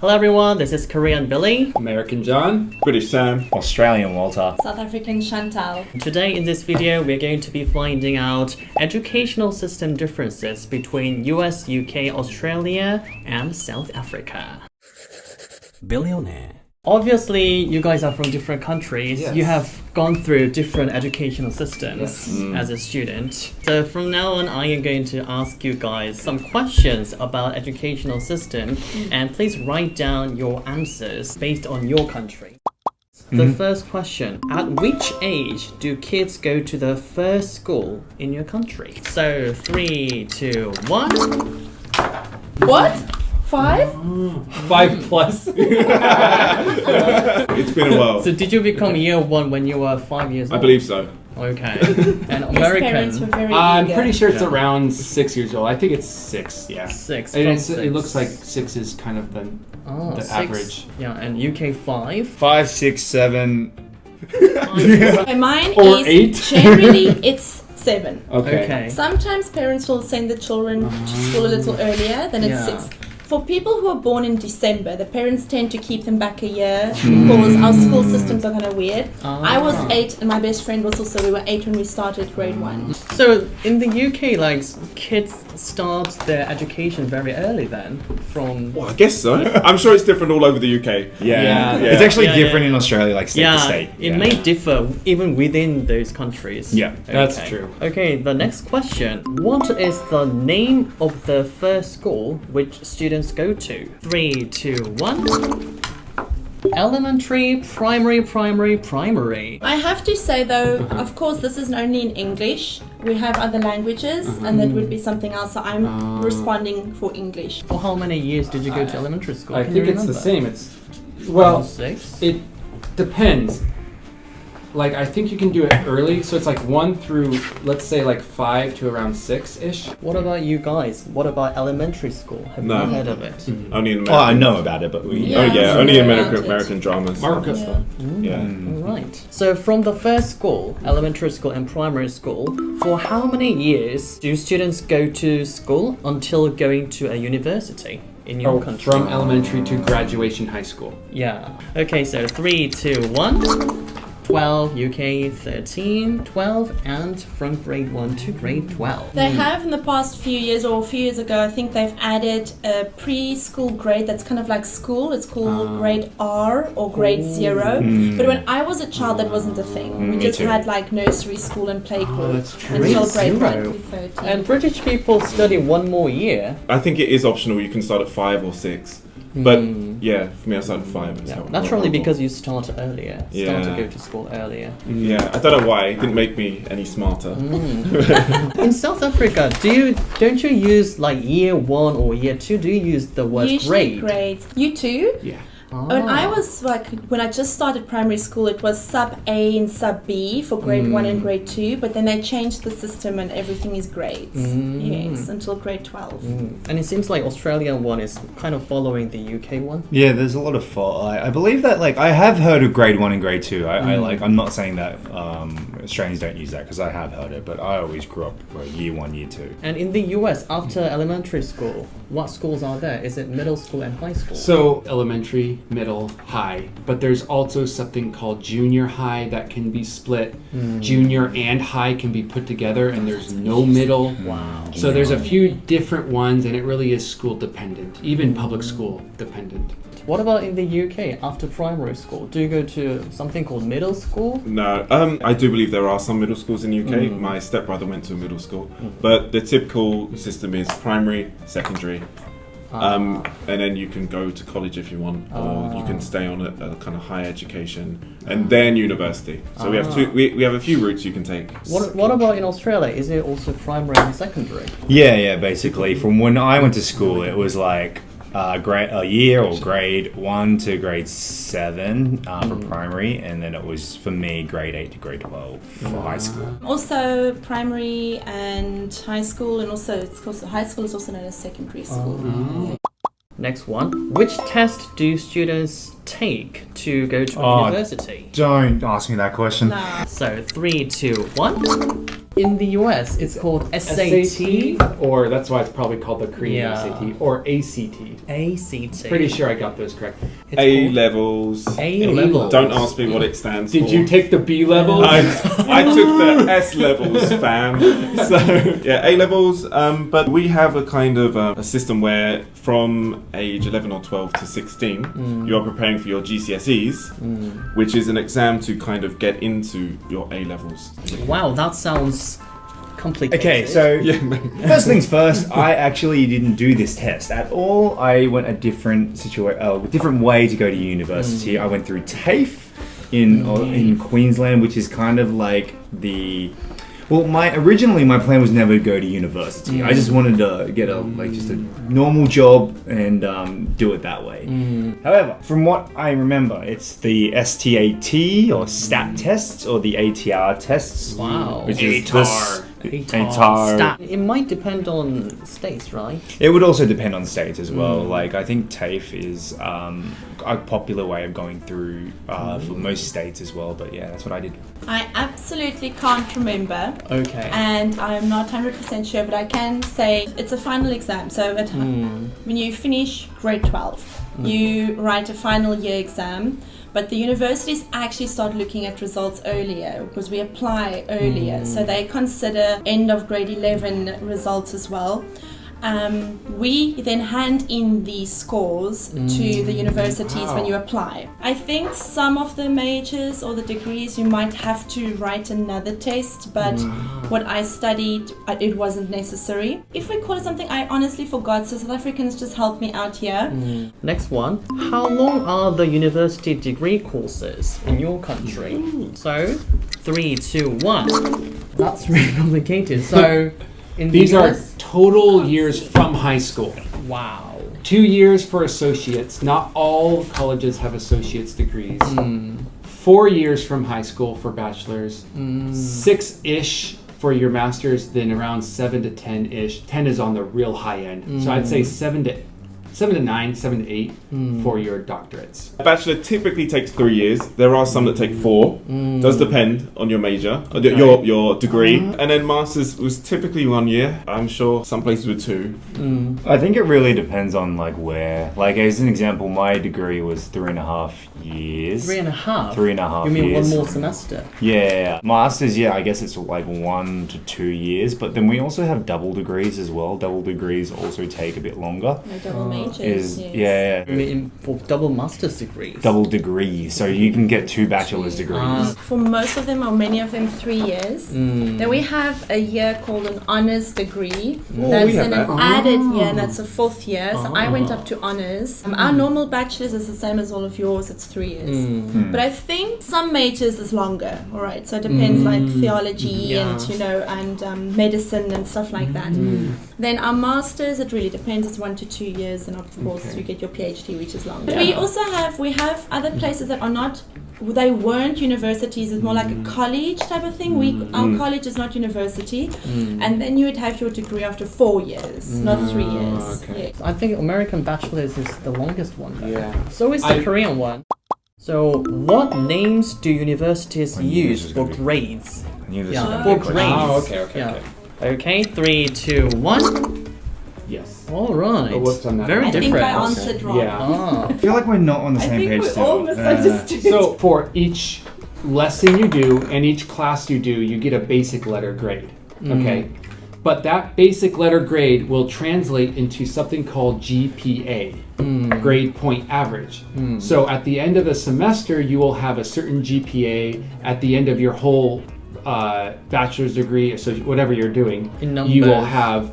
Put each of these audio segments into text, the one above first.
Hello everyone, this is Korean Billy. American John. British Sam. Australian Walter. South African Chantal. Today in this video, we're going to be finding out educational system differences between US, UK, Australia, and South Africa. Billionaire. Obviously, you guys are from different countries. Yes. You have gone through different educational systems Yes. as a student. So from now on, I am going to ask you guys some questions about educational system, and please write down your answers based on your country. The first question, at which age do kids go to the first school in your country? So 3, 2, 1. What? 5? 5 plus. It's been a while. So did you become year 1 when you were 5 years I old? believe so. Okay. And His parents were American, very I'm eager. pretty sure it's around 6 years old. I think it's 6. Yeah. 6. And from it 6. looks like 6 is kind of the Oh, the 6. average. Yeah, and UK 5. 5, 6, 7. And mine Or is 8. generally it's 7. Okay. Sometimes parents will send the children to school a little earlier than it's Yeah. 6. For people who are born in December, the parents tend to keep them back a year because our school systems are kind of weird. I was 8 and my best friend was also, we were 8 when we started grade 1. So in the UK, like, kids start their education very early then, from... Well, I guess so. I'm sure it's different all over the UK. Yeah. It's actually Yeah, different yeah. in Australia, like state to state. It may differ even within those countries. Yeah, that's Okay. true. Okay, the next question. What is the name of the first school which students go to? 3, 2, 1. Elementary, primary. I have to say though, of course, this is only in English. We have other languages and that would be something else. So I'm responding for English. For how many years did you go to elementary school? I Can think you it's the remember? same. Well, 6? it depends. Like, I think you can do it early, so it's like 1 through, let's say, like 5 to around 6-ish. What about you guys? What about elementary school? Have No. you heard of it? Only in Oh, American. I know about it, but we. Yeah. Oh yeah, I'm only familiar American about it. American dramas. Marcus. Yeah. Yeah. Right. So from the first school, elementary school and primary school, for how many years do students go to school until going to a university in your Oh, country? from elementary to graduation high school. Yeah. Okay, so 3, 2, 1. 12, UK 13, 12, and from grade 1 to grade 12. They have in the past few years, or a few years ago, I think they've added a preschool grade that's kind of like school. It's called grade R or grade 0. But when I was a child, that wasn't a thing. We me just too. had like nursery school and playgroup that's true. until Grade grade 1 0. to 13. And British people study one more year. I think it is optional. You can start at 5 or 6. But yeah, for me, I started at 5. Yeah, naturally because you start earlier. Start to Yeah. go to school earlier. Yeah, I don't know why. It didn't make me any smarter. In South Africa, don't you use like year 1 or year 2? Do you use the word Usually grade? grades. You too? Yeah. When I was like, when I just started primary school, it was sub A and sub B for grade 1 and grade 2, but then they changed the system and everything is grades. Yes, until grade 12. And it seems like Australian one is kind of following the UK one. Yeah, there's a lot of fault. I believe that, like, I have heard of grade 1 and grade 2. I'm not saying that Australians don't use that because I have heard it, but I always grew up year 1, year 2. And in the US, after elementary school, what schools are there? Is it middle school and high school? So, elementary, middle, high. But there's also something called junior high that can be split. Junior and high can be put together, and there's no middle. Wow. So there's a few different ones, and it really is school dependent, even public school dependent. What about in the UK after primary school? Do you go to something called middle school? No, I do believe there are some middle schools in the UK. My stepbrother went to a middle school, but the typical system is primary, secondary, and then you can go to college if you want, or you can stay on a kind of higher education, and then university. So we have we have a few routes you can take. What about in Australia? Is it also primary and secondary? Yeah, basically. From when I went to school, it was like a year or grade 1 to grade 7 for primary, and then it was for me grade 8 to grade 12 for high school. Also primary and high school, and also it's called high school is also known as secondary school. Next one. Which test do students take to go to university? Don't ask me that question. Nah. So 3, 2, 1. In the US, it's called SAT. or that's why it's probably called the Korean Yeah. SAT, or ACT. ACT. Pretty sure I got those correct. It's A called levels. A level. Don't ask me what it stands for. Did you take the B levels? I took the S levels, fam. So yeah, A levels. But we have a kind of a system where from age 11 or 12 to 16, you are preparing for your GCSEs, which is an exam to kind of get into your A levels. Wow, that sounds complicated. Okay, so Yeah. first things first, I actually didn't do this test at all. I went a different different way to go to university. I went through TAFE in Queensland, which is kind of like the. Well, originally my plan was never to go to university. I just wanted to get just a normal job and do it that way. However, from what I remember, it's the STAT or STAT tests or the ATR tests. Wow. Which is ATAR. ATAR. Stat. It might depend on states, right? It would also depend on states as well. Like I think TAFE is a popular way of going through for most states as well. But yeah, that's what I did. I absolutely can't remember. Okay. And I'm not 100% sure, but I can say it's a final exam. So when you finish grade 12, you write a final year exam. But the universities actually start looking at results earlier because we apply earlier. So they consider end of grade 11 results as well. We then hand in these scores to the universities when you apply. I think some of the majors or the degrees you might have to write another test, but what I studied, it wasn't necessary. If we call it something, I honestly forgot, so South Africans just help me out here. Next one. How long are the university degree courses in your country? So, 3, 2, 1. That's really complicated. So, in These the are US, total years from high school. wow. 2 years for associates. Not all colleges have associate's degrees. 4 years from high school for bachelor's. 6-ish for your master's, then around 7 to 10-ish. 10 is on the real high end. So I'd say 7 to 9, 7 to 8 for your doctorates. A bachelor typically takes 3 years. There are some that take 4. Does depend on your major, your degree. And then masters was typically 1 year. I'm sure some places were 2. I think it really depends on like where. Like as an example, my degree was 3.5 years. 3.5? 3.5 You mean years. one more semester? Yeah, masters. Yeah, I guess it's like 1 to 2 years. But then we also have double degrees as well. Double degrees also take a bit longer. No double majors. Yes. Yeah. I mean, for double master's degrees? Double degrees, so you can get 2 bachelor's degrees. For most of them, or many of them, 3 years. Then we have a year called an honours degree. That's we have an that. added year, and that's a 4th year. So I went up to honours. Our normal bachelor's is the same as all of yours. It's 3 years. But I think some majors is longer. All right, so it depends, like theology and medicine and stuff like that. Then our masters, it really depends. It's 1 to 2 years, and of course you get your PhD, which is longer. We also have other places that are not. They weren't universities. It's more like a college type of thing. Our college is not university, and then you would have your degree after 4 years, not 3 years. okay. Yeah. I think American bachelor's is the longest one. Though. Yeah. So is the Korean one. So, what names do universities I knew this use was for gonna be- grades? I knew this Yeah, was gonna for be a question. grades. okay. Okay, 3, 2, 1. Yes. All right. Oh, whoops, I'm not- Very I think different. I answered wrong. Yeah. Ah. I feel like we're not on the I same think page we still. all misunderstood. So for each lesson you do and each class you do, you get a basic letter grade. Okay. But that basic letter grade will translate into something called GPA, grade point average. So at the end of the semester, you will have a certain GPA. At the end of your whole bachelor's degree, so whatever you're doing, In you will numbers. have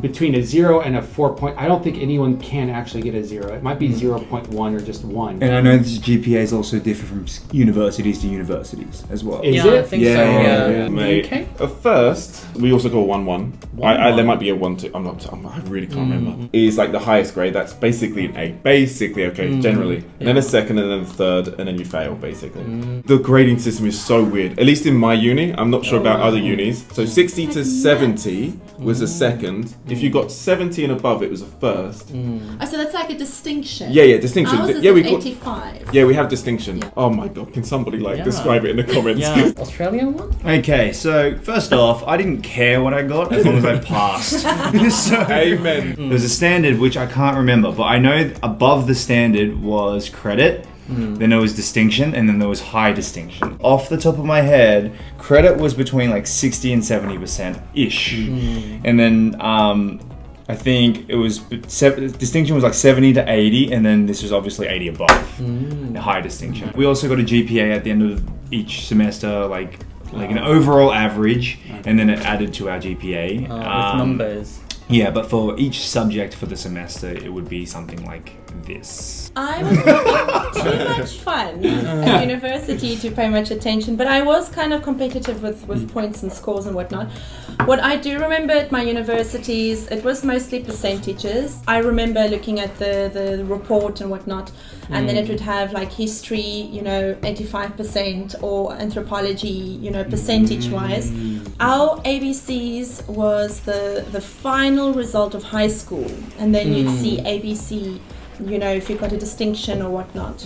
between a 0 and a 4 point. I don't think anyone can actually get a 0. It might be 0.1 or just 1. And I know this GPAs also differ from universities to universities as well. Is Yeah, I it? think Yeah, so. yeah, Yeah. yeah. Mate, Okay. at first, we also go 1-1. 1-1. There might be a 1-2. I really can't remember. Is like the highest grade. That's basically an A. Basically, okay, generally. And then a second, and then a third, and then you fail, basically. The grading system is so weird. At least in my uni. I'm not sure about other unis. So 60 to 70 was a second. If you got 70 and above, it was a first. Oh, so that's like a distinction. Yeah, distinction. Ours is Yeah, an we got. 85. Yeah, we have distinction. Yeah. Oh my god, can somebody Yeah. describe it in the comments? Yeah, Australian one? Okay, so first off, I didn't care what I got as long as I passed. So, Amen. there was a standard which I can't remember, but I know above the standard was credit, then there was distinction, and then there was high distinction. Off the top of my head, credit was between like 60 and 70% ish, and then I think it was distinction was like 70 to 80, and then this was obviously 80 above, the high distinction. We also got a GPA at the end of each semester, like an overall average, and then it added to our GPA. With numbers. Yeah, but for each subject for the semester, it would be something like this. I was having too much fun at university to pay much attention, but I was kind of competitive with points and scores and whatnot. What I do remember at my universities, it was mostly percentages. I remember looking at the report and whatnot, and then it would have like history, 85%, or anthropology, percentage-wise. Our ABCs was the final result of high school, and then you'd see ABC, if you got a distinction or whatnot.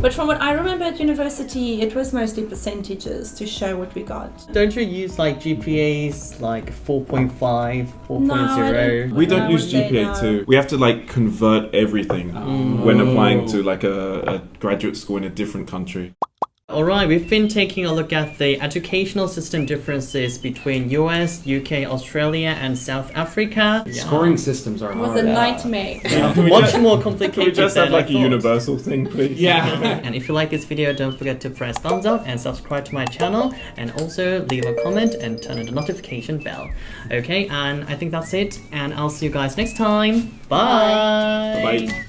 But from what I remember at university, it was mostly percentages to show what we got. Don't you use like GPAs like 4.5, 4.0? No, We don't I use would say GPA no. too. We have to like convert everything when applying to like a graduate school in a different country. Alright, we've been taking a look at the educational system differences between US, UK, Australia, and South Africa. Scoring systems are It was hard. a nightmare. Much more Can complicated we just have than I like a thought. universal thing, please? Yeah. And if you like this video, don't forget to press thumbs up and subscribe to my channel, and also leave a comment and turn on the notification bell. Okay, and I think that's it, and I'll see you guys next time. Bye! Bye.